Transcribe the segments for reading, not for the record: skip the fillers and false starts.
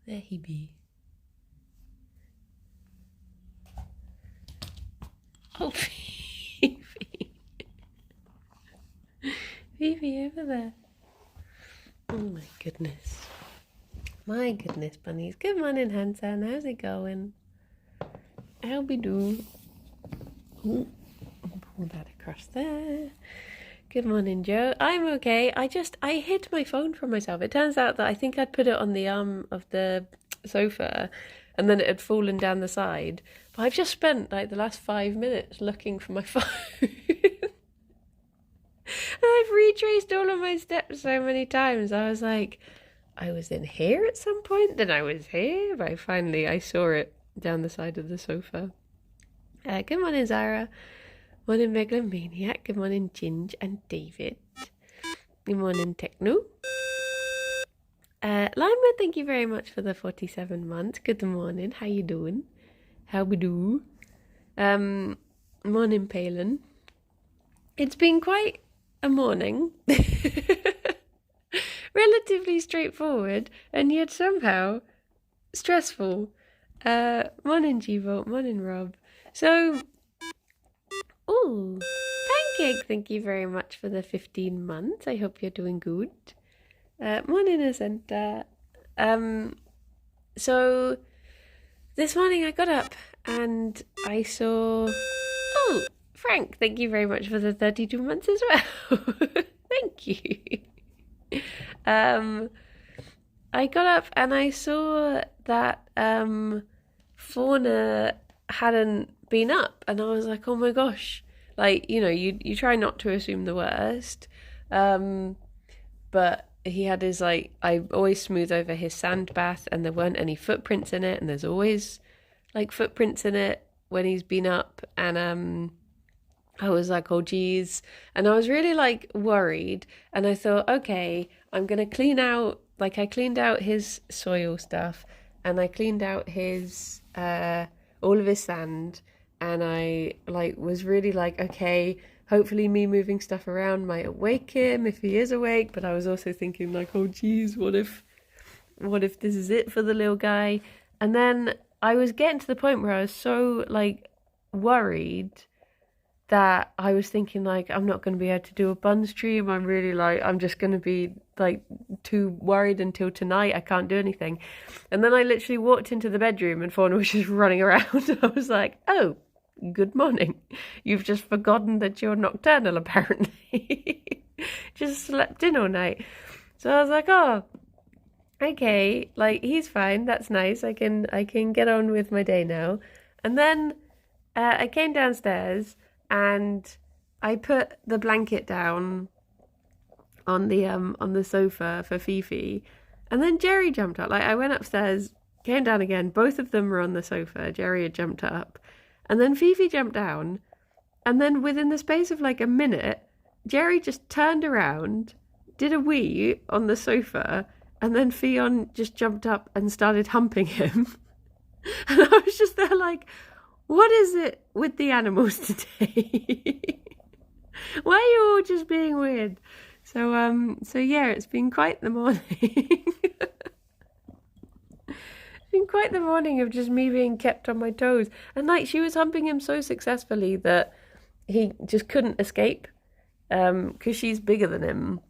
There he be. Oh, Fifi. Fifi over there. Oh my goodness. My goodness, bunnies. Good morning, Hanson. How's it going? How be do? Pull that across there. Good morning, Joe. I'm okay. I hid my phone from myself. It turns out that I think I'd put it on the arm of the sofa and then it had fallen down the side. But I've just spent like the last 5 minutes looking for my phone. I've retraced all of my steps so many times. I was like, I was in here at some point, then I was here, but I saw it down the side of the sofa. Good morning, Zara. Morning, Megalomaniac. Good morning, Ginge and David. Good morning, Techno. Lima, thank you very much for the 47 months. Good morning. How you doing? How we do? Morning, Palin. It's been quite a morning. Relatively straightforward, and yet somehow stressful. Morning, G-Volt. Morning, Rob. So, ooh, Pancake, thank you very much for the 15 months. I hope you're doing good. Morning, Asenta. So, this morning I got up and I saw... Oh, Frank, thank you very much for the 32 months as well. Thank you. I got up and I saw that Fauna hadn't been up, and I was like, oh my gosh, like, you know, you try not to assume the worst, but he had his, like, I always smooth over his sand bath and there weren't any footprints in it, and there's always like footprints in it when he's been up, and I was like, oh geez, and I was really like worried, and I thought, okay, I'm gonna clean out, like I cleaned out his soil stuff and I cleaned out his all of his sand, and I like was really like, okay, hopefully me moving stuff around might awake him if he is awake, but I was also thinking like, oh geez, what if this is it for the little guy? And then I was getting to the point where I was so like worried that I was thinking like, I'm not going to be able to do a bun stream. I'm really like, I'm just going to be like too worried until tonight. I can't do anything. And then I literally walked into the bedroom and Fauna was just running around. I was like, oh, good morning. You've just forgotten that you're nocturnal, apparently. Just slept in all night. So I was like, oh, okay, like he's fine. That's nice. I can get on with my day now. And then I came downstairs and I put the blanket down on the sofa for Fifi, and then Gerry jumped up. Like I went upstairs, came down again. Both of them were on the sofa. Gerry had jumped up, and then Fifi jumped down, and then within the space of like a minute, Gerry just turned around, did a wee on the sofa, and then Ffion just jumped up and started humping him, and I was just there like, what is it with the animals today? Why are you all just being weird? So yeah, it's been quite the morning. It's been quite the morning of just me being kept on my toes. And like she was humping him so successfully that he just couldn't escape. Because she's bigger than him.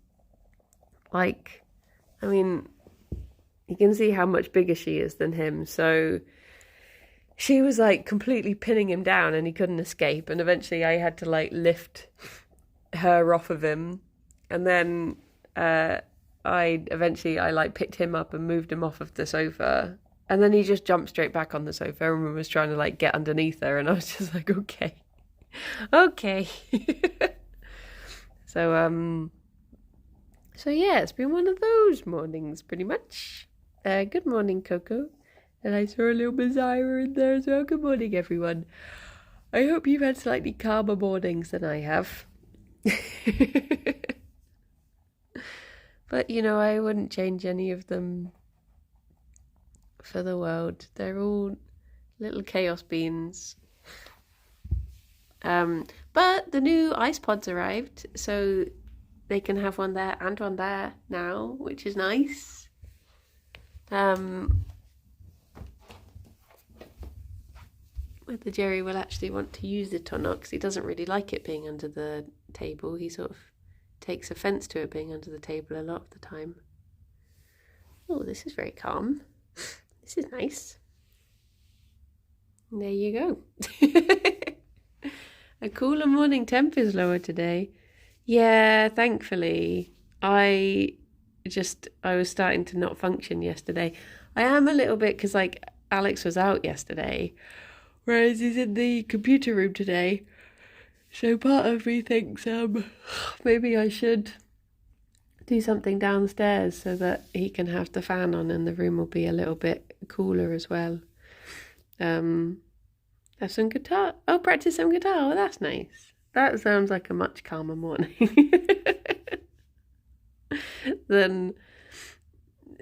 Like, I mean, you can see how much bigger she is than him, so she was like completely pinning him down and he couldn't escape, and eventually I had to like lift her off of him, and then I like picked him up and moved him off of the sofa, and then he just jumped straight back on the sofa and was trying to like get underneath her, and I was just like, okay. So yeah, it's been one of those mornings pretty much. Good morning, Coco. And I saw a little Bizarre in there as well. Good morning, everyone. I hope you've had slightly calmer mornings than I have. But, you know, I wouldn't change any of them for the world. They're all little chaos beans. But the new ice pods arrived, so they can have one there and one there now, which is nice. whether Gerry will actually want to use it or not, because he doesn't really like it being under the table. He sort of takes offence to it being under the table a lot of the time. Oh, this is very calm. This is nice. There you go. A cooler morning temp is lower today. Yeah, thankfully. I was starting to not function yesterday. I am a little bit, because like Alex was out yesterday, whereas he's in the computer room today. So part of me thinks maybe I should do something downstairs so that he can have the fan on and the room will be a little bit cooler as well. Have some guitar. Oh, practice some guitar. Oh, that's nice. That sounds like a much calmer morning than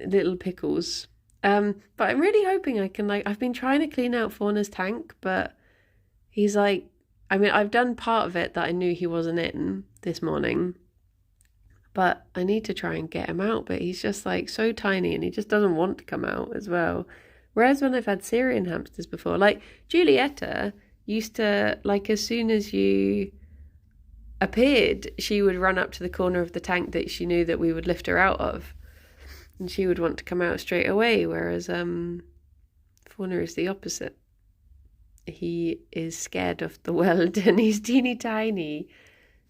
little pickles. But I'm really hoping I can, I've been trying to clean out Fauna's tank, but he's like, I've done part of it that I knew he wasn't in this morning, but I need to try and get him out, but he's just like so tiny and he just doesn't want to come out as well. Whereas when I've had Syrian hamsters before, like Julietta used to, like as soon as you appeared, she would run up to the corner of the tank that she knew that we would lift her out of. And she would want to come out straight away, whereas Fauna is the opposite. He is scared of the world and he's teeny tiny.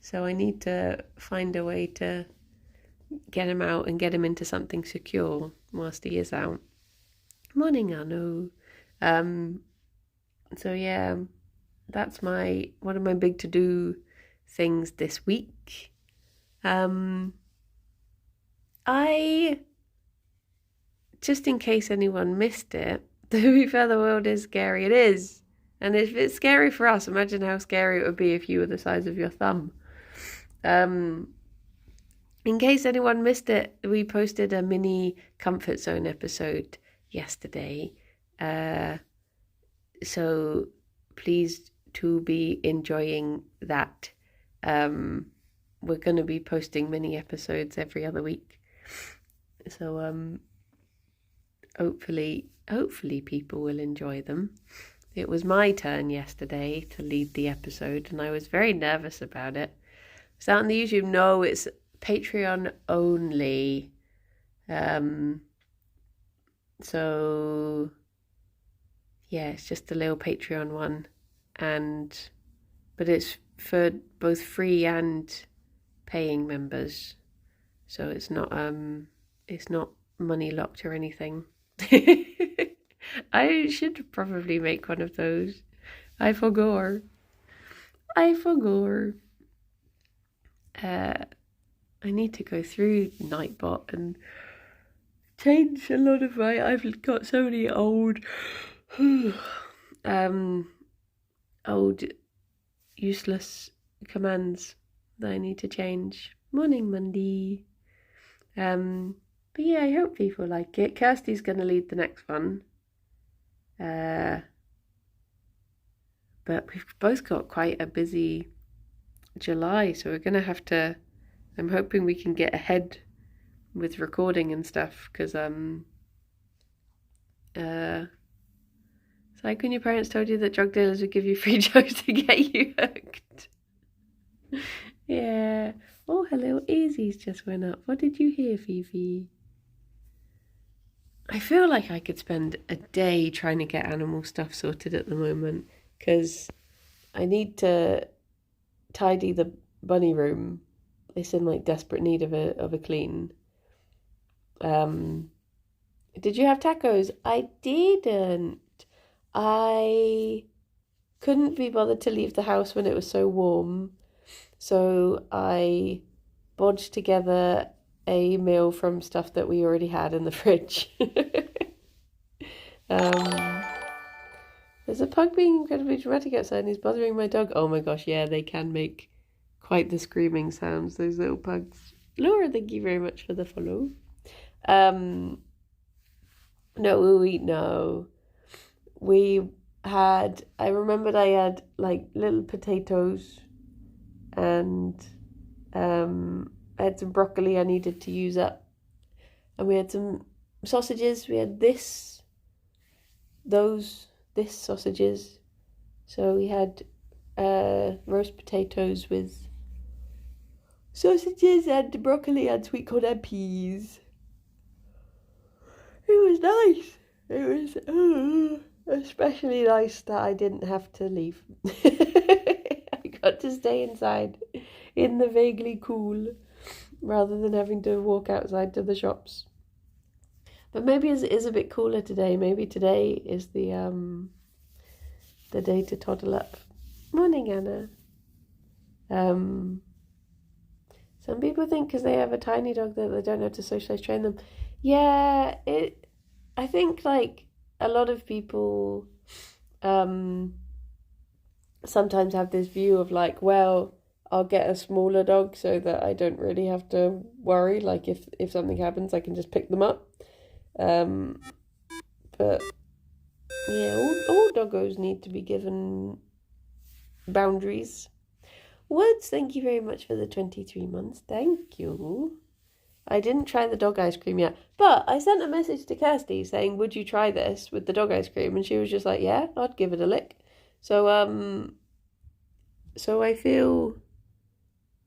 So I need to find a way to get him out and get him into something secure whilst he is out. Morning, Anu. So yeah, that's one of my big to-do things this week. I, just in case anyone missed it, to be fair, the world is scary. It is. And if it's scary for us, imagine how scary it would be if you were the size of your thumb. In case anyone missed it, we posted a mini Comfort Zone episode yesterday. So please to be enjoying that. We're going to be posting mini episodes every other week. So hopefully people will enjoy them. It was my turn yesterday to lead the episode and I was very nervous about it. Is that on the YouTube? No, it's Patreon only. So yeah, it's just a little Patreon one, but it's for both free and paying members. So it's not money locked or anything. I should probably make one of those. I forgot. I need to go through Nightbot and change a lot of I've got so many old useless commands that I need to change. Morning, Monday. But yeah, I hope people like it. Kirsty's going to lead the next one. But we've both got quite a busy July, so we're going to have to, I'm hoping we can get ahead with recording and stuff, because it's like when your parents told you that drug dealers would give you free drugs to get you hooked. Yeah. Oh, hello, Easy's just went up. What did you hear, Fifi? I feel like I could spend a day trying to get animal stuff sorted at the moment, because I need to tidy the bunny room. It's in like desperate need of a clean. Did you have tacos? I didn't. I couldn't be bothered to leave the house when it was so warm, so I bodged together a meal from stuff that we already had in the fridge. There's a pug being incredibly dramatic outside and he's bothering my dog. Oh my gosh, yeah, they can make quite the screaming sounds, those little pugs. Laura, thank you very much for the follow. I remembered I had like little potatoes and I had some broccoli I needed to use up, and we had some sausages. We had this sausages, So we had roast potatoes with sausages and broccoli and sweet corn and peas. It was nice. It was especially nice that I didn't have to leave. I got to stay inside in the vaguely cool rather than having to walk outside to the shops. But maybe it is a bit cooler today. Maybe today is the day to toddle up. Morning, Anna. Some people think because they have a tiny dog that they don't have to socialise train them. Yeah, I think like a lot of people sometimes have this view of like, well, I'll get a smaller dog so that I don't really have to worry. Like if something happens, I can just pick them up. But yeah, all doggos need to be given boundaries. Woods, thank you very much for the 23 months. Thank you. I didn't try the dog ice cream yet, but I sent a message to Kirsty saying, would you try this with the dog ice cream? And she was just like, yeah, I'd give it a lick. So I feel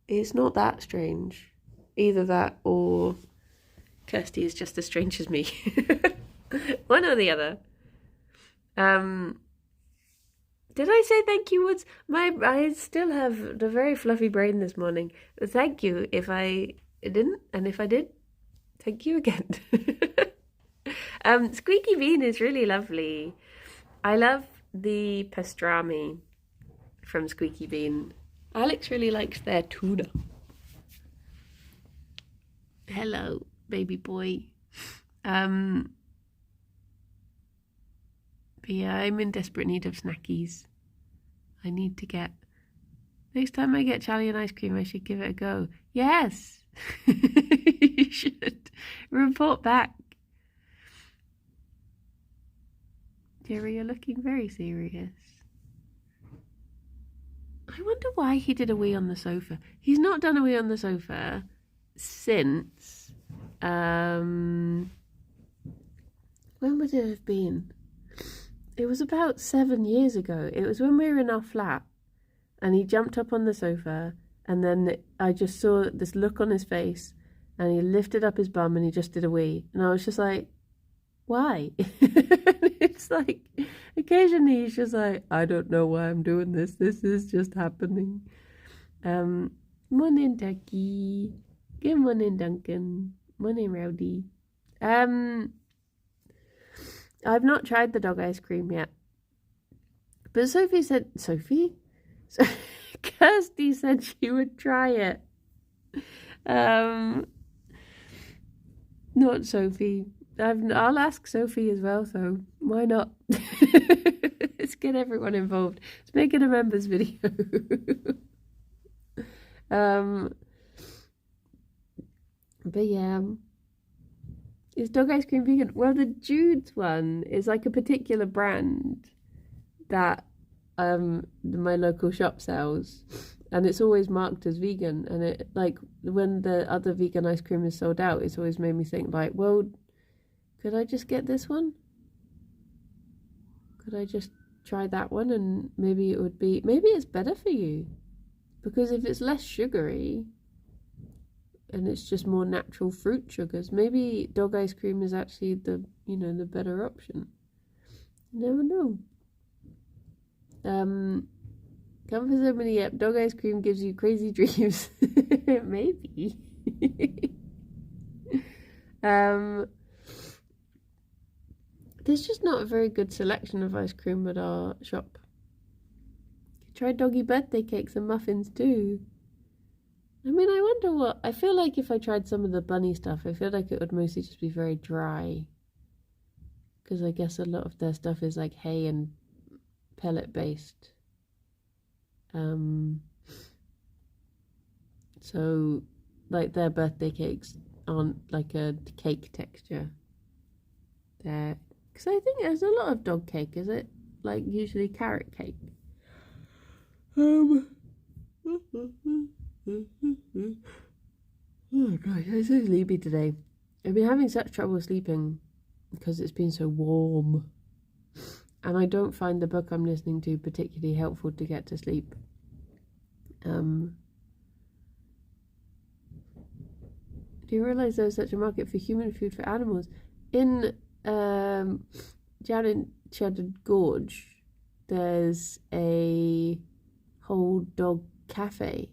it's not that strange. Either that or Kirsty is just as strange as me. One or the other. Did I say thank you, Woods? I still have the very fluffy brain this morning. Thank you if I didn't, and if I did, thank you again. Squeaky Bean is really lovely. I love the pastrami from Squeaky Bean. Alex really likes their tuna. Hello, baby boy. But yeah, I'm in desperate need of snackies. I need to get... Next time I get Charlie and ice cream, I should give it a go. Yes! You should. Report back. Gerry, you're looking very serious. I wonder why he did a wee on the sofa. He's not done a wee on the sofa since... when would it have been? It was about 7 years ago. It was when we were in our flat and he jumped up on the sofa and then I just saw this look on his face and he lifted up his bum and he just did a wee. And I was just like, why? It's like, occasionally he's just like, I don't know why I'm doing this. This is just happening. Morning, Ducky. Good morning, Duncan. Morning, Rowdy. I've not tried the dog ice cream yet. But Kirsty said she would try it. Not Sophie. I'll ask Sophie as well, so why not? Let's get everyone involved. Let's make it a members video. But yeah. Is dog ice cream vegan? Well, the Jude's one is like a particular brand that my local shop sells, and it's always marked as vegan. And it, like, when the other vegan ice cream is sold out, it's always made me think like, well, could I just get this one? Could I just try that one and maybe it's better for you, because if it's less sugary and it's just more natural fruit sugars, maybe dog ice cream is actually the better option. You never know. Come for so many. Yep, dog ice cream gives you crazy dreams. Maybe. There's just not a very good selection of ice cream at our shop. Try doggy birthday cakes and muffins too. I mean, I feel like if I tried some of the bunny stuff, I feel like it would mostly just be very dry. Because I guess a lot of their stuff is like hay and pellet based. So, like, their birthday cakes aren't like a cake texture. Because I think there's a lot of dog cake, is it? Like, usually carrot cake. Oh gosh, I'm so sleepy today. I've been having such trouble sleeping because it's been so warm. and I don't find the book I'm listening to particularly helpful to get to sleep. Do you realise there's such a market for human food for animals? In Janet Cheddar Gorge, there's a whole dog cafe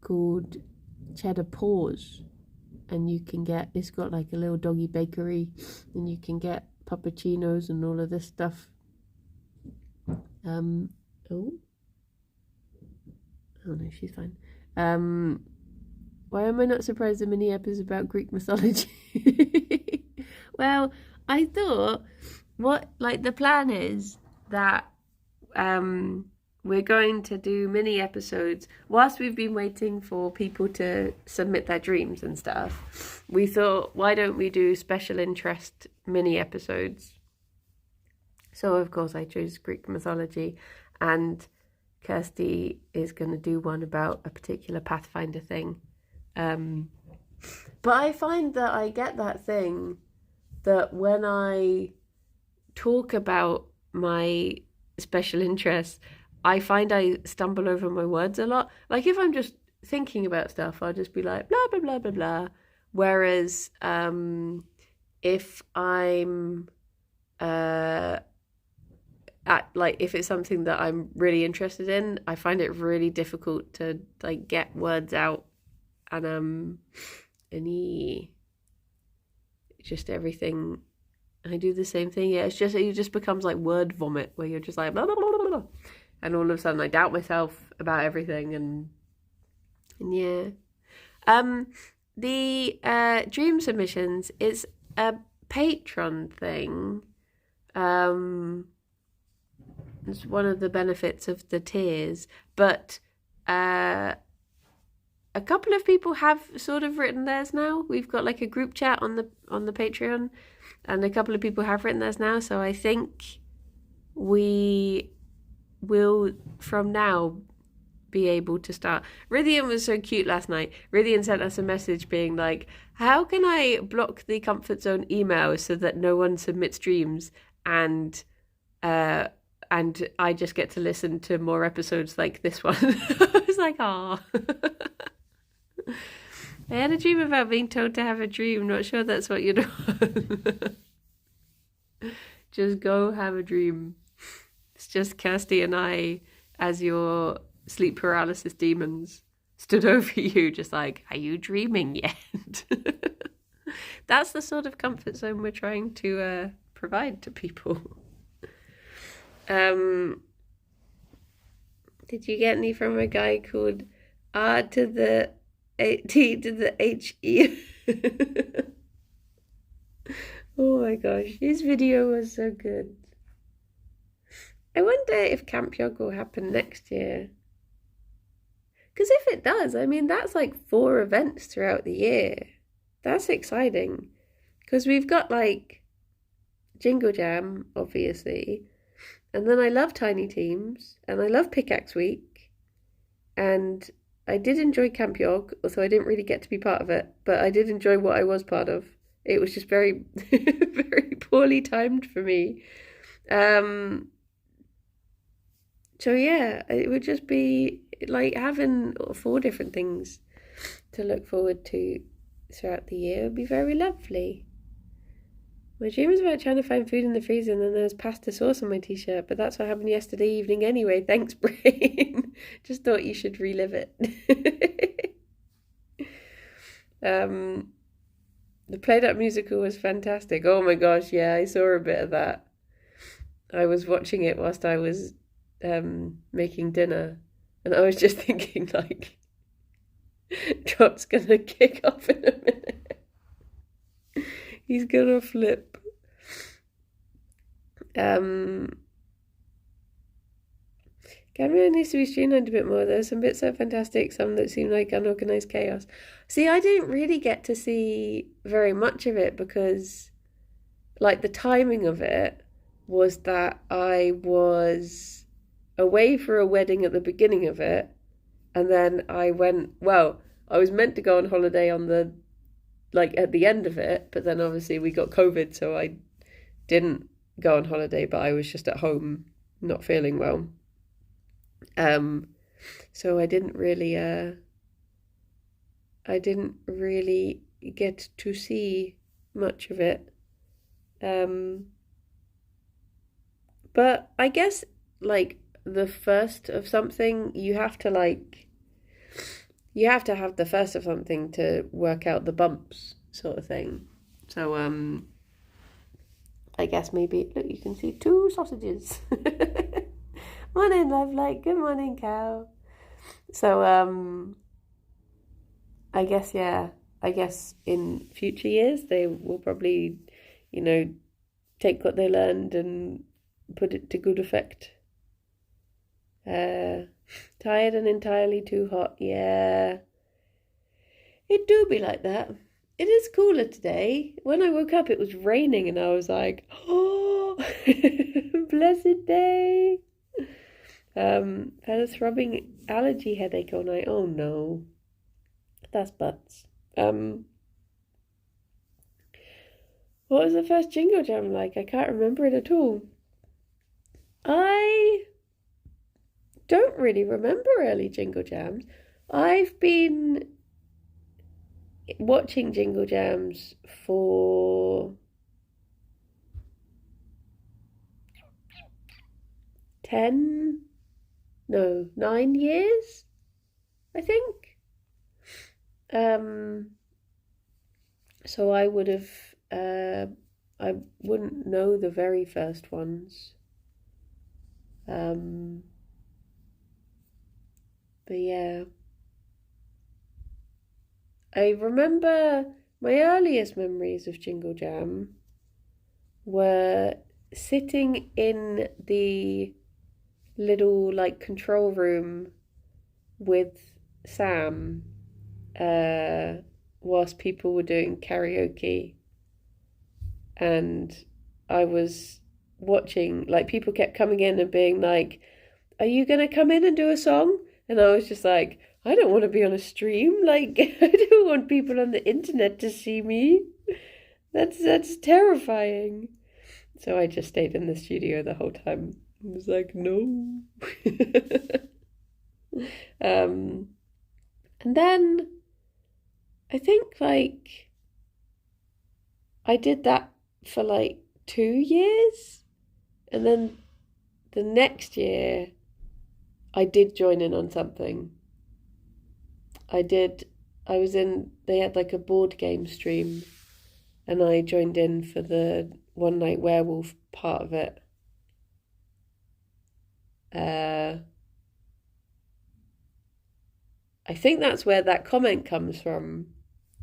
called Cheddar Paws, and you can get, it's got like a little doggy bakery, and you can get puppuccinos and all of this stuff. Oh no, she's fine. Why am I not surprised the mini ep is about Greek mythology? Well, I thought the plan is that we're going to do mini episodes whilst we've been waiting for people to submit their dreams and stuff. We thought, why don't we do special interest mini episodes? So of course I chose Greek mythology, and Kirsty is going to do one about a particular Pathfinder thing. But I find that I get that thing that when I talk about my special interests, I find I stumble over my words a lot. Like if I'm just thinking about stuff, I'll just be like blah blah blah blah blah. Whereas if I'm if it's something that I'm really interested in, I find it really difficult to like get words out, and just everything. I do the same thing. Yeah, it just becomes like word vomit, where you're just like blah blah blah blah blah, and all of a sudden I doubt myself about everything, and yeah. The dream submissions is a Patreon thing. It's one of the benefits of the tiers, but a couple of people have sort of written theirs now. We've got like a group chat on the Patreon, and a couple of people have written theirs now. So I think we will from now be able to start. Rythian was so cute last night. Rythian sent us a message being like, how can I block the comfort zone email so that no one submits dreams, and I just get to listen to more episodes like this one. I was like, ah. I had a dream about being told to have a dream. Not sure that's what you're doing. Just go have a dream. It's just Kirsty and I, as your sleep paralysis demons, stood over you just like, are you dreaming yet? That's the sort of comfort zone we're trying to provide to people. Did you get any from a guy called R to the T to the HE? Oh my gosh, his video was so good. I wonder if Camp Yog will happen next year. Because if it does, I mean, that's like 4 events throughout the year. That's exciting. Because we've got like Jingle Jam, obviously. And then I love Tiny Teams. And I love Pickaxe Week. And I did enjoy Camp Yog, although I didn't really get to be part of it. But I did enjoy what I was part of. It was just very, very poorly timed for me. So yeah, it would just be like having 4 different things to look forward to throughout the year. It would be very lovely. My dream was about trying to find food in the freezer, and then there was pasta sauce on my t-shirt, but that's what happened yesterday evening anyway. Thanks, brain. Just thought you should relive it. The Played Up musical was fantastic. Oh my gosh, yeah, I saw a bit of that. I was watching it whilst I was making dinner, and I was just thinking like, Trot's gonna kick off in a minute. He's gonna flip. Camera needs to be streamlined a bit more. There's some bits that are fantastic, some that seem like unorganized chaos. See, I didn't really get to see very much of it because, like, the timing of it was that I was away for a wedding at the beginning of it, and then I was meant to go on holiday on at the end of it, but then obviously we got COVID, so I didn't go on holiday, but I was just at home not feeling well. So I didn't really get to see much of it. But I guess like the first of something, you have to have the first of something to work out the bumps, sort of thing. So I guess maybe, look, you can see 2 sausages. Morning, love, like, good morning, cow. So I guess in future years they will probably, take what they learned and put it to good effect. Tired and entirely too hot. Yeah, it do be like that. It is cooler today. When I woke up, it was raining, and I was like, "Oh, blessed day." Had a throbbing allergy headache all night. Oh no, that's butts. What was the first Jingle Jam like? I can't remember it at all. I don't really remember early Jingle Jams. I've been watching Jingle Jams for 9 years, I think. So I would have, I wouldn't know the very first ones. But yeah, I remember my earliest memories of Jingle Jam were sitting in the little control room with Sam whilst people were doing karaoke, and I was watching, people kept coming in and being like, "Are you gonna come in and do a song?" And I was just like, I don't want to be on a stream. I don't want people on the internet to see me. That's terrifying. So I just stayed in the studio the whole time. I was like, no. And then I think I did that for 2 years, and then the next year I did join in on something. They had a board game stream, and I joined in for the One Night Werewolf part of it. I think that's where that comment comes from.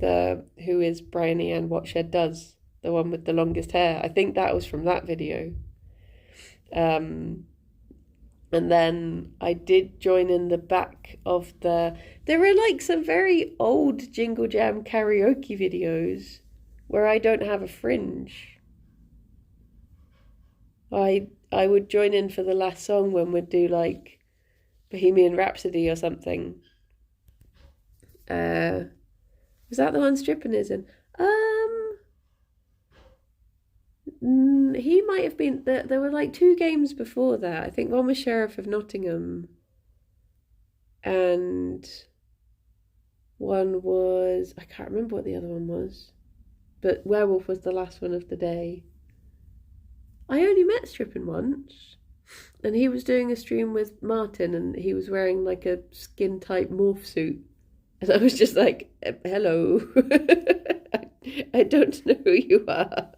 Who is Bryony and What Shed Does, the one with the longest hair. I think that was from that video. And then I did join in the back of there were some very old Jingle Jam karaoke videos where I don't have a fringe. I would join in for the last song when we'd do Bohemian Rhapsody or something. Was that the one Strippin' is in? He might have been. There were 2 games before that. I think one was Sheriff of Nottingham, and one was, I can't remember what the other one was, but Werewolf was the last one of the day. I only met Strippin' once, and he was doing a stream with Martin, and he was wearing a skin tight morph suit, and I was just like, hello. I don't know who you are.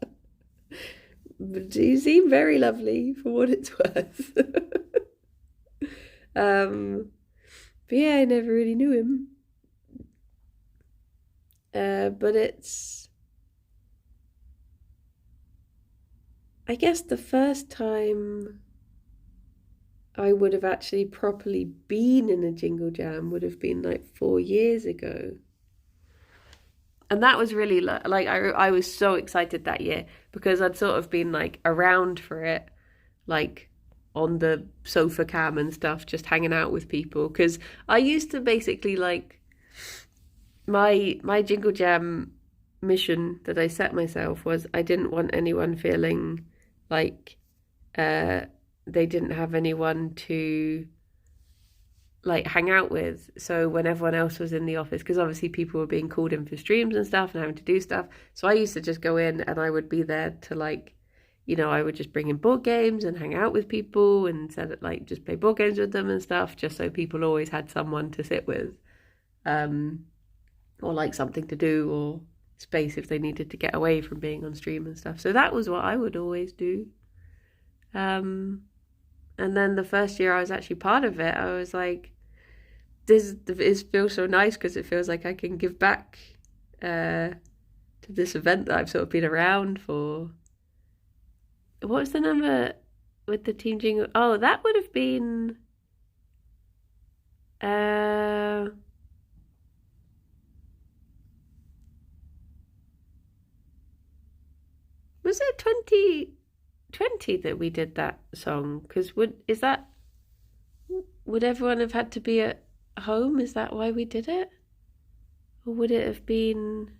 But you seem very lovely for what it's worth. But yeah, I never really knew him. But it's, I guess the first time I would have actually properly been in a Jingle Jam would have been 4 years ago. And that was really I was so excited that year because I'd sort of been around for it, on the sofa cam and stuff, just hanging out with people. Because I used to basically my Jingle Jam mission that I set myself was I didn't want anyone feeling like they didn't have anyone to like hang out with. So when everyone else was in the office, because obviously people were being called in for streams and stuff and having to do stuff, so I used to just go in and I would be there to like, I would just bring in board games and hang out with people and said like just play board games with them and stuff, just so people always had someone to sit with, or like something to do or space if they needed to get away from being on stream and stuff. So that was what I would always do. And then the first year I was actually part of it, I was like, this feels so nice because it feels like I can give back to this event that I've sort of been around for. What was the number with the team jingle? Oh, that would have been... was it 2020 that we did that song? Because would everyone have had to be at home? Is that why we did it? Or would it have been...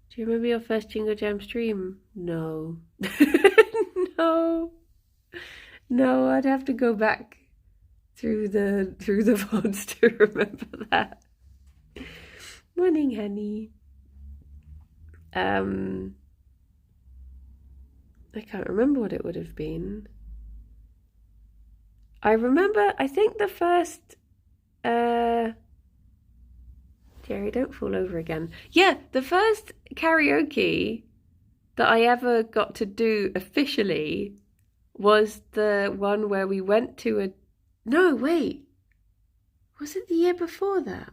Do you remember your first Jingle Jam stream? No. No, I'd have to go back through the VODs to remember that. Morning, honey. I can't remember what it would have been. I remember, I think the first... Gerry, don't fall over again. Yeah, the first karaoke that I ever got to do officially was the one where we went to a... No, wait. Was it the year before that?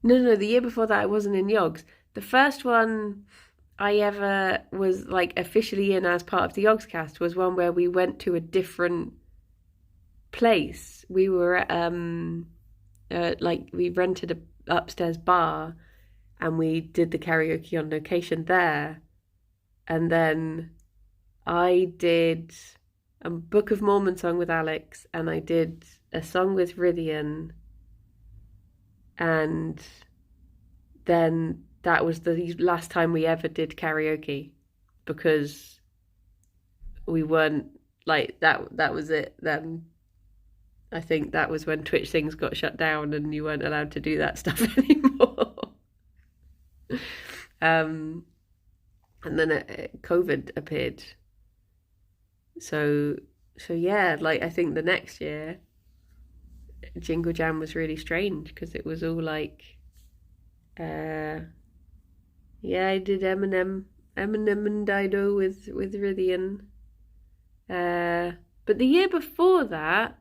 No, the year before that I wasn't in Yogs. The first one I ever was like officially in as part of the Yogscast was one where we went to a different place. We were at like we rented a upstairs bar and we did the karaoke on location there. And then I did a Book of Mormon song with Alex, and I did a song with Rydian, and then that was the last time we ever did karaoke because we weren't like that was it then. I think that was when Twitch things got shut down and you weren't allowed to do that stuff anymore. And then COVID appeared. So yeah, like I think the next year Jingle Jam was really strange because it was all like yeah, I did Eminem and Dido with Rydian. But the year before that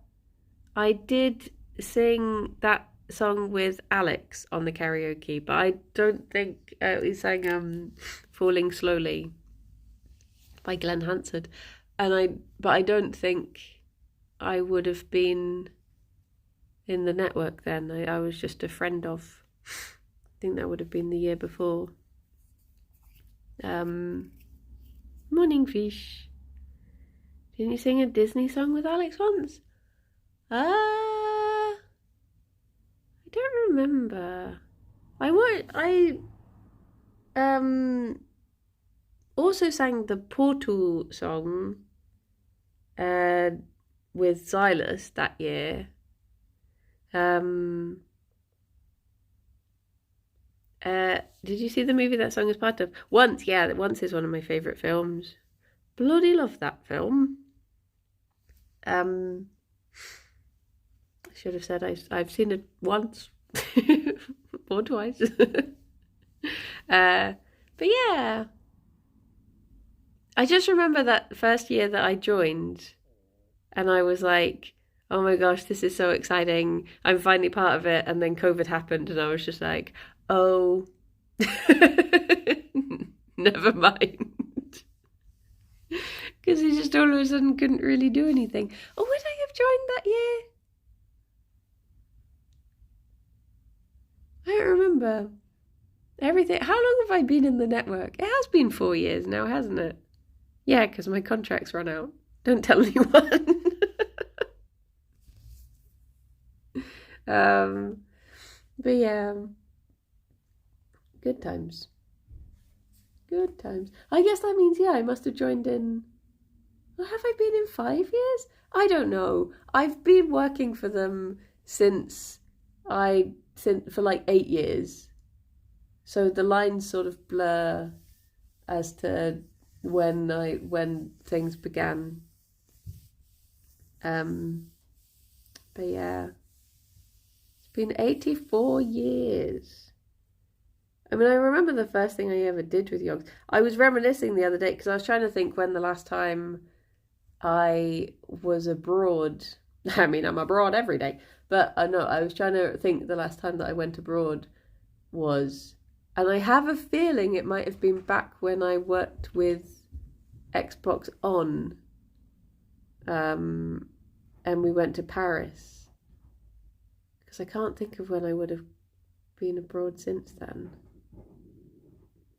I did sing that song with Alex on the karaoke, but I don't think we sang Falling Slowly by Glenn Hansard, but I don't think I would have been in the network then. I was just a friend of. I think that would have been the year before. Morning Fish. Didn't you sing a Disney song with Alex once? I don't remember. I also sang the Portal song with Silas that year. Did you see the movie that song is part of? Once, yeah, Once is one of my favourite films. Bloody love that film. I should have said I've seen it once or twice. But yeah, I just remember that first year that I joined and I was like, oh my gosh, this is so exciting. I'm finally part of it. And then COVID happened and I was just like, oh, never mind. Because he just all of a sudden couldn't really do anything. Oh, would I have joined that year? I don't remember. Everything. How long have I been in the network? It has been 4 years now, hasn't it? Yeah, because my contract's run out. Don't tell anyone. But yeah, good times. Good times. I guess that means, yeah, I must have joined in. Well, have I been in 5 years? I don't know. I've been working for them since for like 8 years. So the lines sort of blur as to when things began. But yeah, it's been 84 years. I mean, I remember the first thing I ever did with yogs. I was reminiscing the other day because I was trying to think when the last time I was abroad. I mean, I'm abroad every day, but I was trying to think the last time that I went abroad was, and I have a feeling it might have been back when I worked with Xbox On, and we went to Paris, because I can't think of when I would have been abroad since then.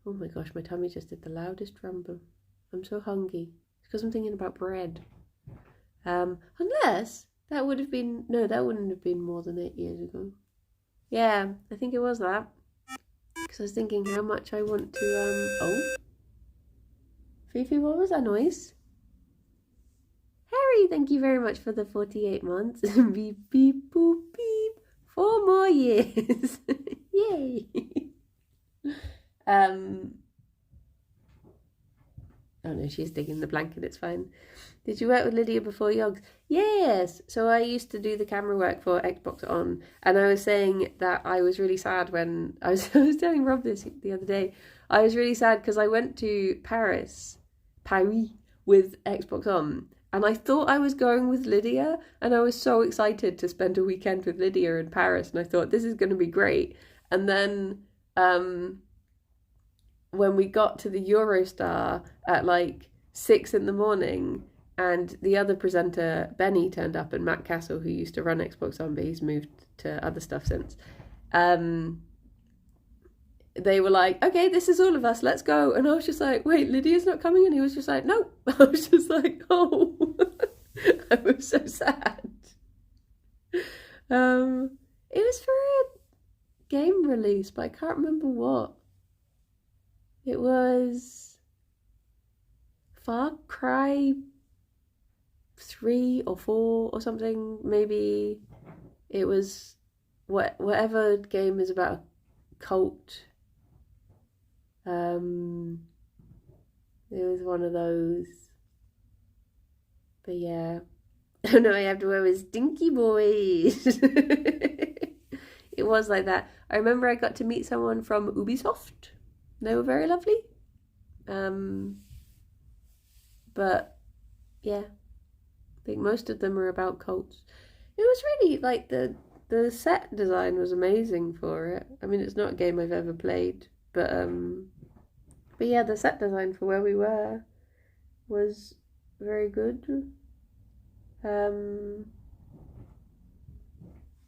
Oh my gosh, my tummy just did the loudest rumble. I'm so hungry. It's because I'm thinking about bread. Unless that would have been, no, that wouldn't have been more than 8 years ago. Yeah, I think it was that. Because I was thinking how much I want to, oh. Fifi, what was that noise? Harry, thank you very much for the 48 months. Beep, beep, boop, beep. 4 more years. Yay. Oh no, she's digging the blanket, it's fine. Did you work with Lydia before Yogs? Yes. So I used to do the camera work for Xbox On, and I was saying that I was really sad when I was telling Rob this the other day. I was really sad because I went to Paris with Xbox On, and I thought I was going with Lydia, and I was so excited to spend a weekend with Lydia in Paris, and I thought this is going to be great. And then when we got to the Eurostar at like 6 a.m, and the other presenter, Benny, turned up, and Matt Castle, who used to run Xbox On, but he's moved to other stuff since, they were like, okay, this is all of us, let's go. And I was just like, wait, Lydia's not coming? And he was just like, no. I was just like, oh. I was so sad. It was for a game release, but I can't remember what. It was Far Cry 3 or 4 or something, maybe. It was whatever game is about a cult. It was one of those. But yeah. Oh no, I have to wear my stinky boys. It was like that. I remember I got to meet someone from Ubisoft. They were very lovely. But yeah, I think most of them are about cults. It was really like the set design was amazing for it. I mean, it's not a game I've ever played, but yeah, the set design for where we were was very good. But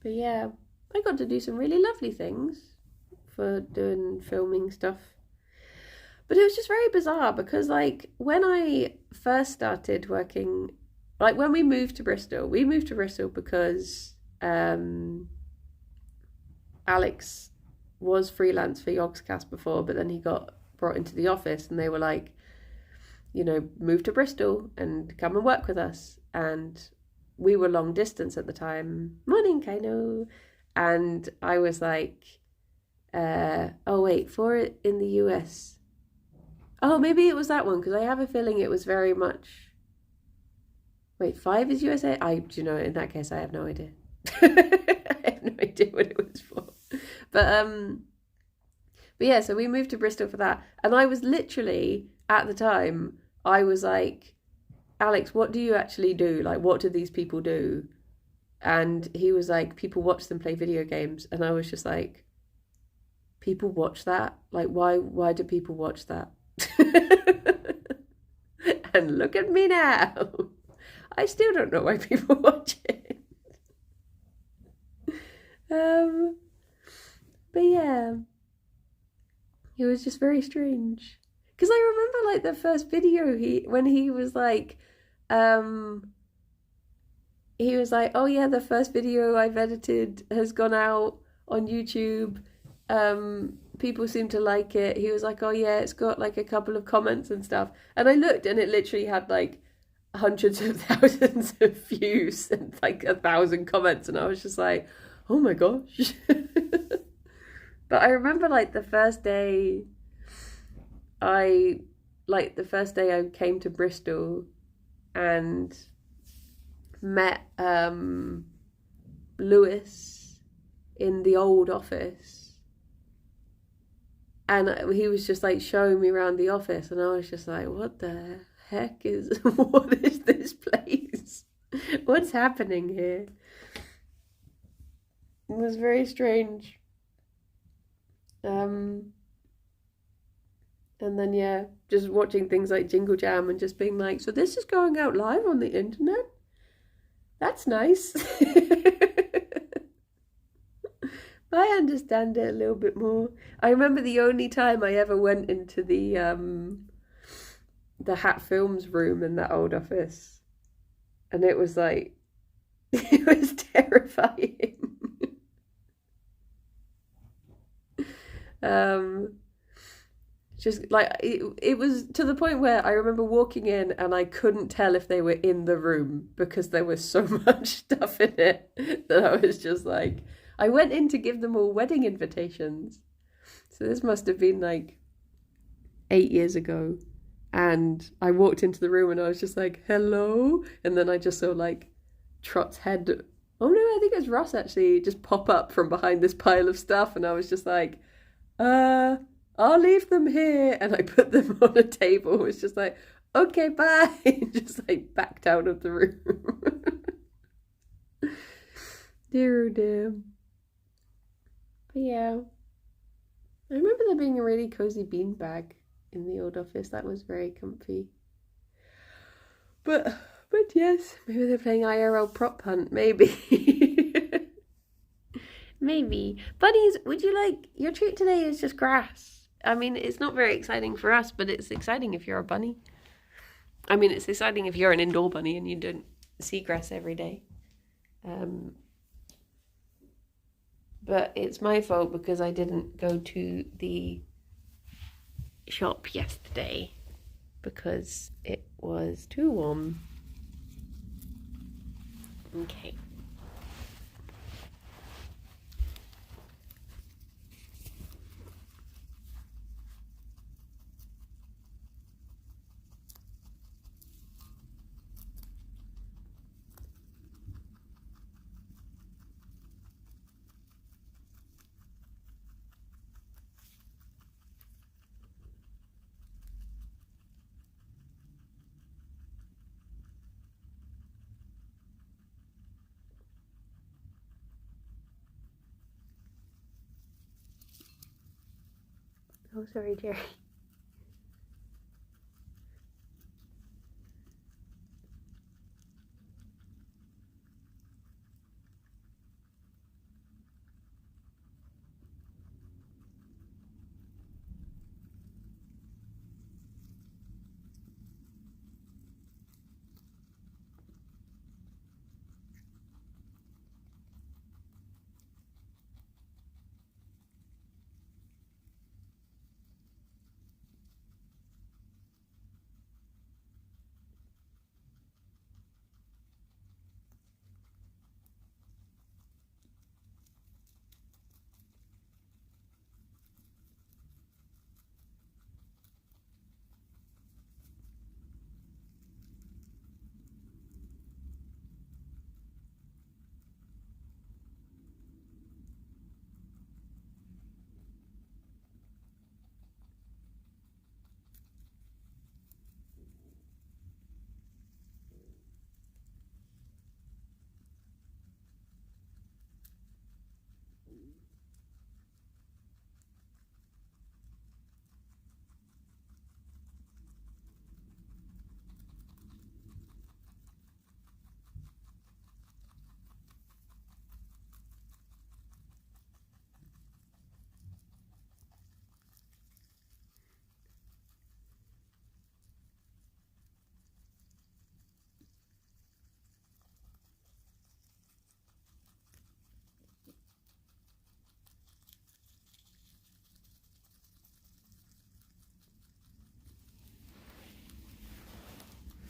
yeah, I got to do some really lovely things for doing filming stuff. But it was just very bizarre because, like, when I first started working, like, when we moved to Bristol because Alex was freelance for Yogscast before, but then he got brought into the office, and they were like, you know, move to Bristol and come and work with us. And we were long distance at the time. Morning, Kaino. And I was like, oh wait, for it in the US. Oh, maybe it was that one, because I have a feeling it was very much... Wait, 5 is USA? Do you know, in that case, I have no idea. I have no idea what it was for. But yeah, so we moved to Bristol for that. And I was literally, at the time, I was like, Alex, what do you actually do? Like, what do these people do? And he was like, people watch them play video games. And I was just like, people watch that? Like, why do people watch that? And look at me now. I still don't know why people watch it. But yeah, it was just very strange. Because I remember, like, the first video when he was like, oh yeah, the first video I've edited has gone out on YouTube. people seem to like it. He was like, oh yeah, it's got like a couple of comments and stuff. And I looked and it literally had like hundreds of thousands of views and like 1,000 comments. And I was just like, oh my gosh. But I remember like the first day I came to Bristol and met Lewis in the old office, and he was just like showing me around the office, and I was just like, what the heck is what is this place? What's happening here? It was very strange. And then yeah, just watching things like Jingle Jam and just being like, so this is going out live on the internet? That's nice. I understand it a little bit more. I remember the only time I ever went into the Hat Films room in that old office, and it was like it was terrifying. Just like it was to the point where I remember walking in and I couldn't tell if they were in the room because there was so much stuff in it that I was just like, I went in to give them all wedding invitations. So this must have been like 8 years ago. And I walked into the room and I was just like, hello. And then I just saw like Trot's head. Oh no, I think it was Ross actually just pop up from behind this pile of stuff. And I was just like, I'll leave them here. And I put them on a table. It was just like, okay, bye. And just like backed out of the room. Dear, oh dear. But yeah, I remember there being a really cozy beanbag in the old office. That was very comfy. But yes, maybe they're playing IRL prop hunt, maybe. Maybe. Bunnies, would you like, your treat today is just grass. I mean, it's not very exciting for us, but it's exciting if you're a bunny. I mean, it's exciting if you're an indoor bunny and you don't see grass every day. But it's my fault because I didn't go to the shop yesterday because it was too warm. Okay. Oh, sorry, Gerry.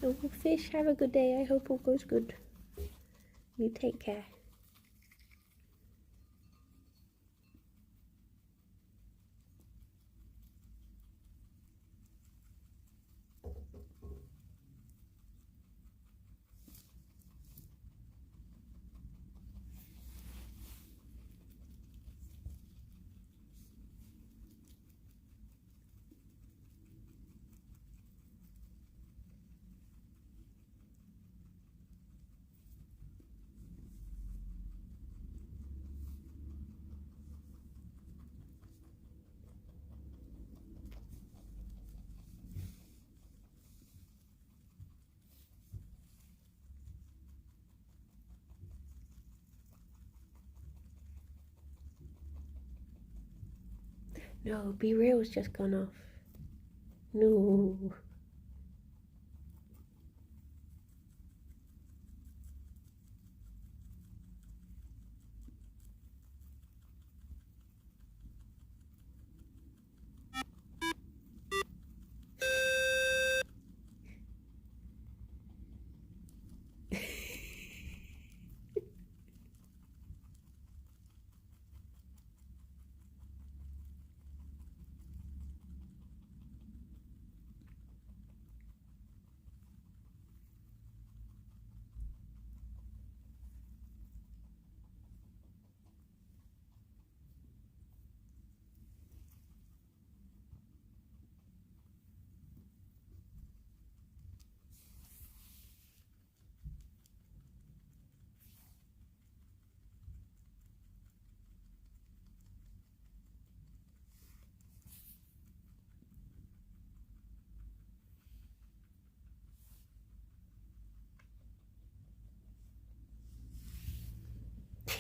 Oh, fish, have a good day. I hope all goes good. You take care. No, Be Real's just gone off. No.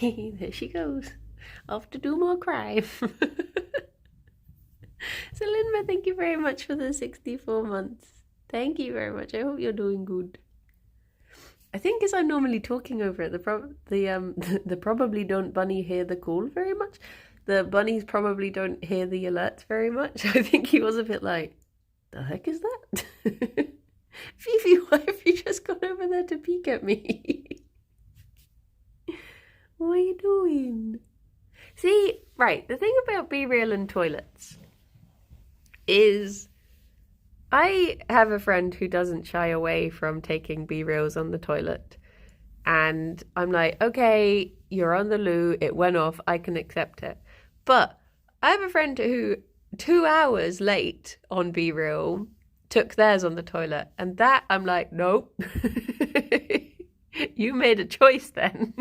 There she goes. Off to do more crime. So, Linda, thank you very much for the 64 months. Thank you very much. I hope you're doing good. I think as I'm normally talking over it, the probably don't bunny hear the call very much. The bunnies probably don't hear the alerts very much. I think he was a bit like, the heck is that? Fifi, why have you just gone over there to peek at me? What are you doing? See, right, the thing about Be Real and toilets is I have a friend who doesn't shy away from taking Be Reals on the toilet. And I'm like, okay, you're on the loo, it went off, I can accept it. But I have a friend who 2 hours late on Be Real took theirs on the toilet. And that, I'm like, nope. You made a choice then.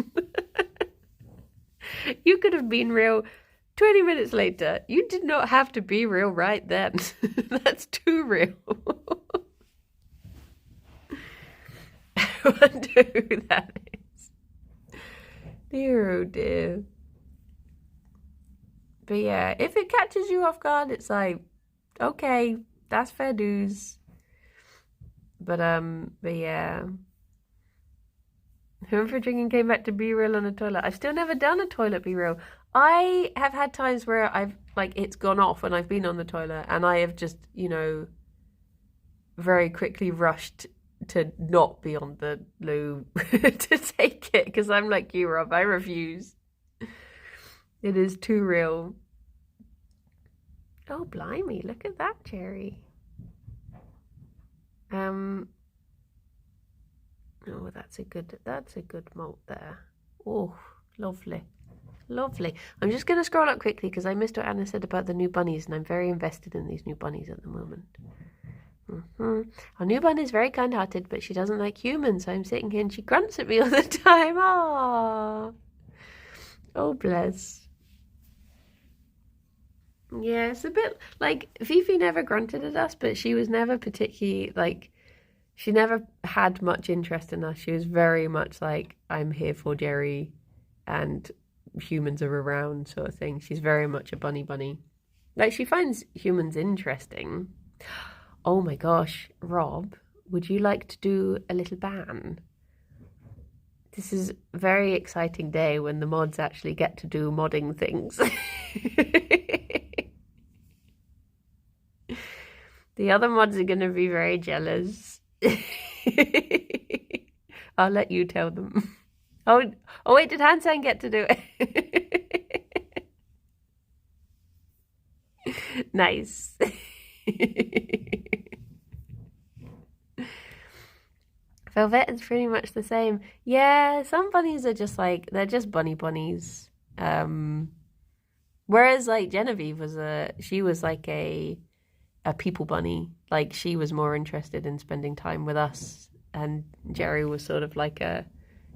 You could have been real 20 minutes later. You did not have to be real right then. That's too real. I wonder who that is. Dear, oh dear. But yeah, if it catches you off guard, it's like, okay, that's fair dues. But yeah. Whoever drinking came back to Be Real on a toilet. I've still never done a toilet Be Real. I have had times where I've, like, it's gone off when I've been on the toilet and I have just, very quickly rushed to not be on the loo to take it because I'm like you, Rob. I refuse. It is too real. Oh, blimey. Look at that, Gerry. Oh, that's a good malt there. Oh, lovely. Lovely. I'm just going to scroll up quickly because I missed what Anna said about the new bunnies and I'm very invested in these new bunnies at the moment. Our new bunny is very kind-hearted, but she doesn't like humans, so I'm sitting here and she grunts at me all the time. Aww. Oh, bless. Yeah, it's a bit like Fifi never grunted at us, but she was never particularly like, she never had much interest in us. She was very much like, I'm here for Gerry and humans are around sort of thing. She's very much a bunny. Like, she finds humans interesting. Oh my gosh, Rob, would you like to do a little ban? This is a very exciting day when the mods actually get to do modding things. The other mods are going to be very jealous. I'll let you tell them. Oh, wait, did Hansen get to do it? Nice. Velvet is pretty much the same. Yeah, some bunnies are just like, they're just bunnies. Whereas like Genevieve she was like a people bunny. Like she was more interested in spending time with us. And Gerry was sort of like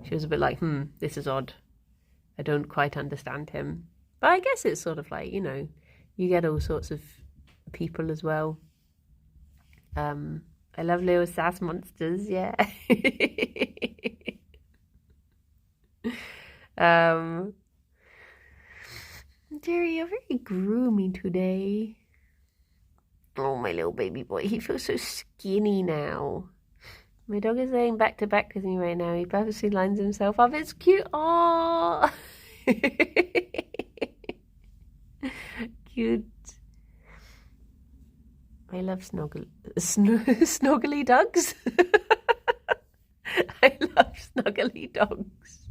she was a bit like, this is odd. I don't quite understand him. But I guess it's sort of like, you get all sorts of people as well. I love little sass monsters, yeah. Gerry, you're very groomy today. Oh, my little baby boy, he feels so skinny now. My dog is laying back to back with me right now. He purposely lines himself up. It's cute. Oh, cute. I love snuggly dogs. I love snuggly dogs.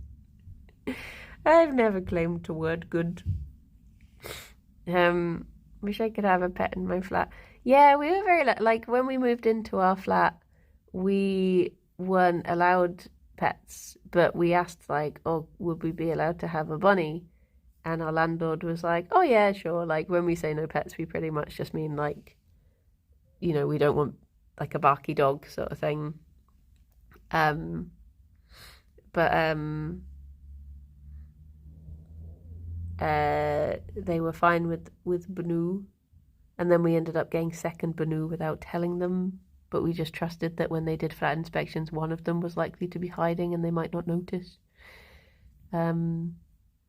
I've never claimed the word good. Wish I could have a pet in my flat. Yeah, we were very like when we moved into our flat, we weren't allowed pets, but we asked like, oh, would we be allowed to have a bunny? And our landlord was like, oh yeah, sure. Like when we say no pets, we pretty much just mean like, we don't want like a barky dog sort of thing. They were fine with Banu, and then we ended up getting second Banu without telling them, but we just trusted that when they did flat inspections, one of them was likely to be hiding and they might not notice. But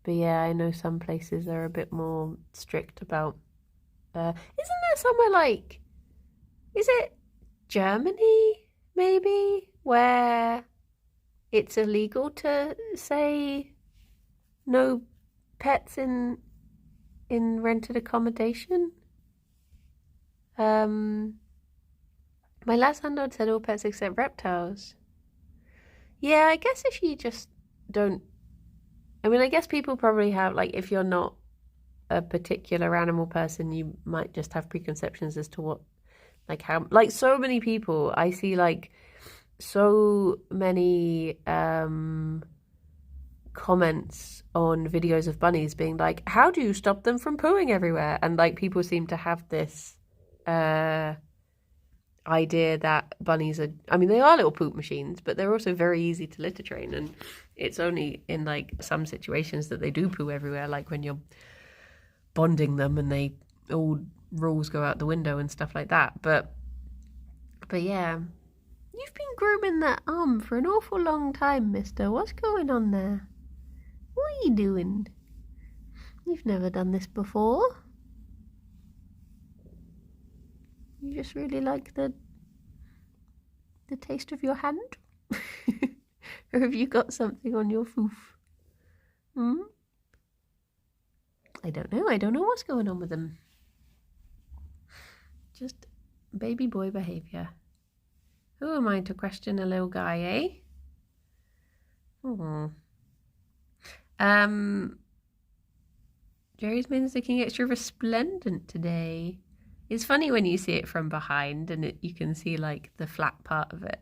yeah, I know some places are a bit more strict about isn't there somewhere like, is it Germany maybe, where it's illegal to say no pets in rented accommodation? My last landlord said all pets except reptiles. Yeah, I guess if you just don't, I mean, I guess people probably have, like, if you're not a particular animal person, you might just have preconceptions as to what, like, how, like, so many people, I see, like, so many comments on videos of bunnies being like, how do you stop them from pooing everywhere? And, like, people seem to have this idea that bunnies are, I mean, they are little poop machines, but they're also very easy to litter train, and it's only in like some situations that they do poo everywhere, like when you're bonding them and they all rules go out the window and stuff like that. But yeah, you've been grooming that arm for an awful long time, mister. What's going on there? What are you doing? You've never done this before. You just really like the taste of your hand? Or have you got something on your foof? I don't know. I don't know what's going on with them. Just baby boy behaviour. Who am I to question a little guy, eh? Gerry's mane is looking extra resplendent today. It's funny when you see it from behind and you can see like the flat part of it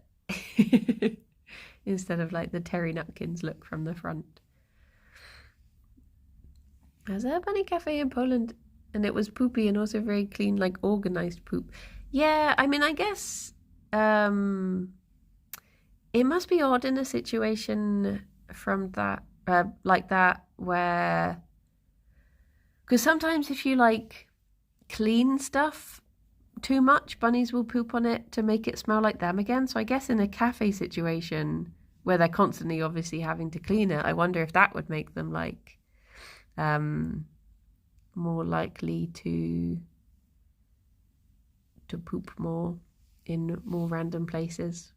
instead of like the Terry Nutkins look from the front. I was at a bunny cafe in Poland and it was poopy and also very clean, like organized poop. Yeah, I mean, I guess it must be odd in a situation from that, like that, where, because sometimes if you like clean stuff too much, bunnies will poop on it to make it smell like them again. So I guess in a cafe situation where they're constantly obviously having to clean it, I wonder if that would make them like more likely to poop more in more random places.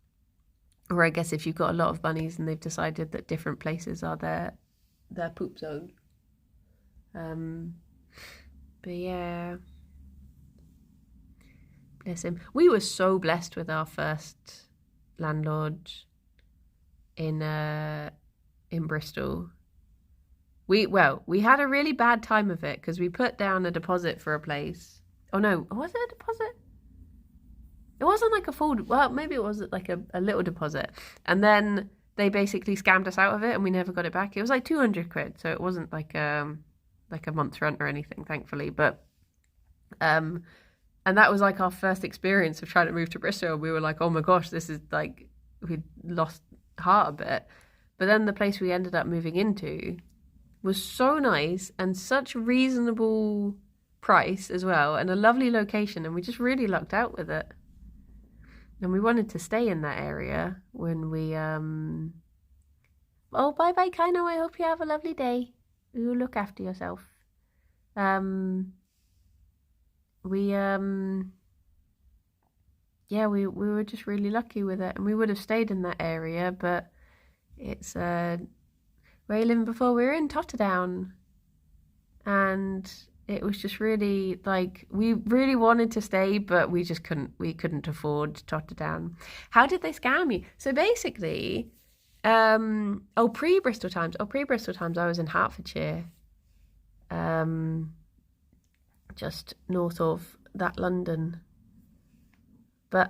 Or I guess if you've got a lot of bunnies and they've decided that different places are their poop zone. But yeah, bless him. We were so blessed with our first landlord in Bristol. We had a really bad time of it because we put down a deposit for a place. Oh no, was it a deposit? It wasn't like a full, well, maybe it was like a little deposit. And then they basically scammed us out of it and we never got it back. It was like 200 quid. So it wasn't like a month's rent or anything, thankfully. But, and that was like our first experience of trying to move to Bristol. We were like, oh my gosh, this is like, we lost heart a bit. But then the place we ended up moving into was so nice and such reasonable price as well, and a lovely location, and we just really lucked out with it. And we wanted to stay in that area when we oh, bye bye Kino, I hope you have a lovely day. You look after yourself. We were just really lucky with it, and we would have stayed in that area, but it's where you living before. We were in Totterdown, and it was just really like we really wanted to stay, but we just couldn't afford Totterdown. How did they scam you? So basically, pre-Bristol times, I was in Hertfordshire, just north of that London. But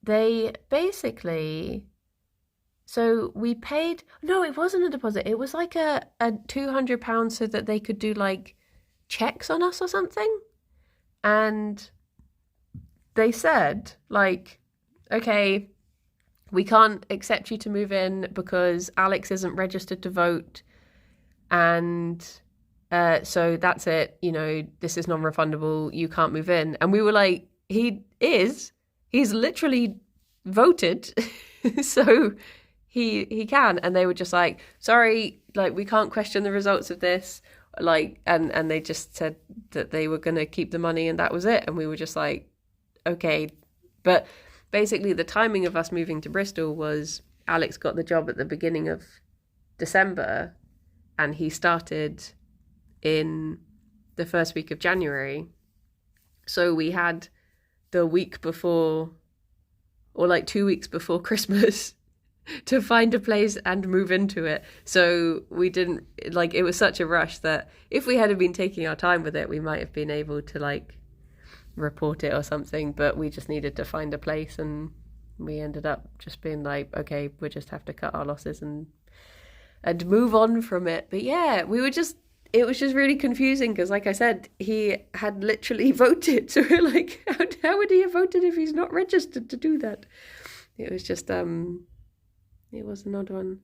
they basically, so we paid, no, it wasn't a deposit. It was like a £200 so that they could do like checks on us or something. And they said like, okay, we can't accept you to move in because Alex isn't registered to vote. And so that's it. You know, this is non-refundable. You can't move in. And we were like, he's literally voted. So he can. And they were just like, sorry, like we can't question the results of this. Like, and they just said that they were going to keep the money and that was it. And we were just like, okay. But basically the timing of us moving to Bristol was Alex got the job at the beginning of December and he started in the first week of January. So we had the week before, or like 2 weeks before Christmas, to find a place and move into it. So we didn't, like, it was such a rush that if we had been taking our time with it, we might have been able to like report it or something, but we just needed to find a place and we ended up just being like, okay, we just have to cut our losses and move on from it. But yeah, it was just really confusing because, like I said, he had literally voted. So we're like, how would he have voted if he's not registered to do that? It was just, it was an odd one.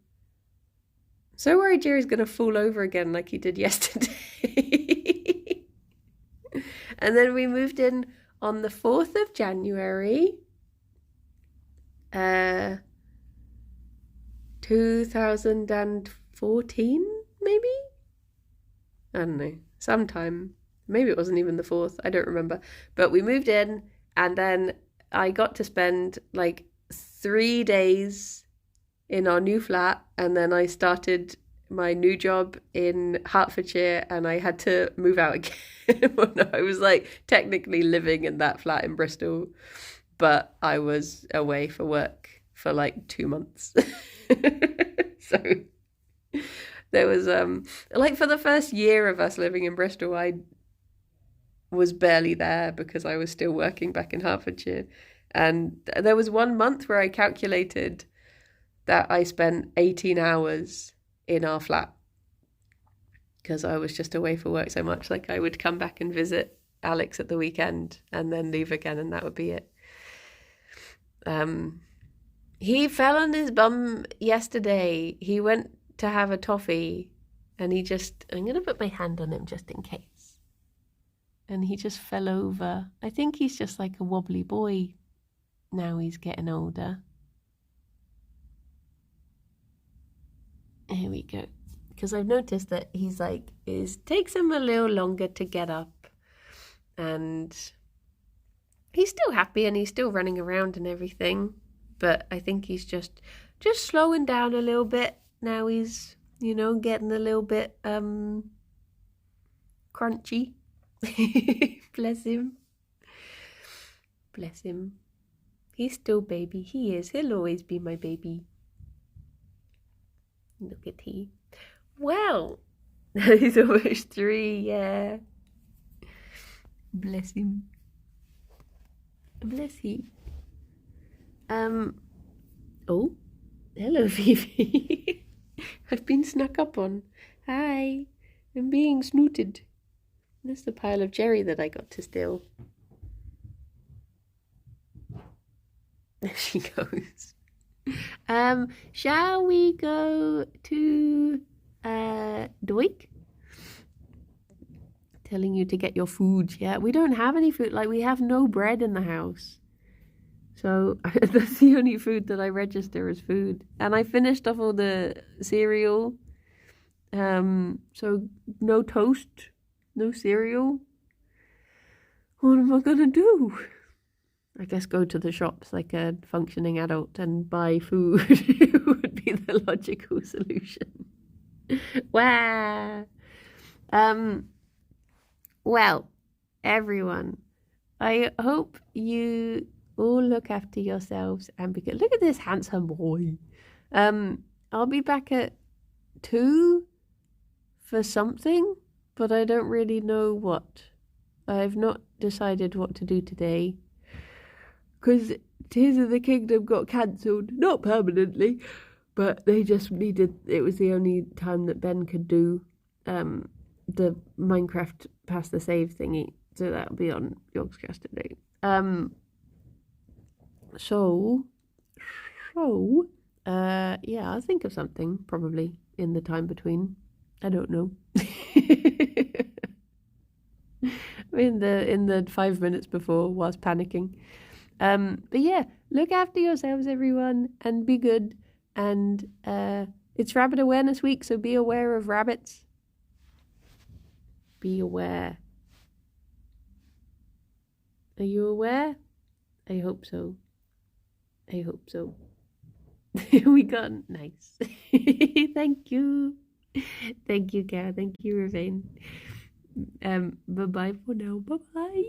So worried Gerry's going to fall over again like he did yesterday. And then we moved in on the 4th of January, 2014, maybe? I don't know, sometime. Maybe it wasn't even the 4th, I don't remember. But we moved in and then I got to spend like 3 days in our new flat, and then I started my new job in Hertfordshire and I had to move out again. Well, no, I was like technically living in that flat in Bristol, but I was away for work for like 2 months. So there was like for the first year of us living in Bristol, I was barely there because I was still working back in Hertfordshire. And there was 1 month where I calculated that I spent 18 hours in our flat because I was just away for work so much. Like I would come back and visit Alex at the weekend and then leave again, and that would be it. He fell on his bum yesterday. He went to have a toffee and I'm going to put my hand on him just in case. And he just fell over. I think he's just like a wobbly boy now he's getting older. Here we go. Because I've noticed that he's like, it takes him a little longer to get up. And he's still happy and he's still running around and everything. But I think he's just slowing down a little bit. Now he's, getting a little bit crunchy. Bless him. Bless him. He's still baby. He is. He'll always be my baby. Look at he. Well, he's almost 3, yeah. Bless him. Bless he. Oh, hello, Fifi. I've been snuck up on. Hi, I'm being snooted. That's the pile of Gerry that I got to steal. There she goes. Shall we go to Doik? Telling you to get your food. Yeah, we don't have any food. Like, we have no bread in the house. So that's the only food that I register as food. And I finished off all the cereal. So no toast, no cereal. What am I gonna do? I guess go to the shops like a functioning adult and buy food would be the logical solution. Wow. Well, everyone, I hope you all look after yourselves and be good. Look at this handsome boy. I'll be back at 2 for something, but I don't really know what. I've not decided what to do today because Tears of the Kingdom got cancelled, not permanently, but they just needed, it was the only time that Ben could do the Minecraft pass the save thingy, so that'll be on Yogscast today. Yeah, I'll think of something probably in the time between. I don't know. in the 5 minutes before was panicking. But yeah, look after yourselves, everyone, and be good. And it's Rabbit Awareness Week, so be aware of rabbits. Be aware. Are you aware? I hope so. I hope so. We got nice. Thank you. Thank you, Kat. Thank you, Ravine. Bye-bye for now. Bye-bye.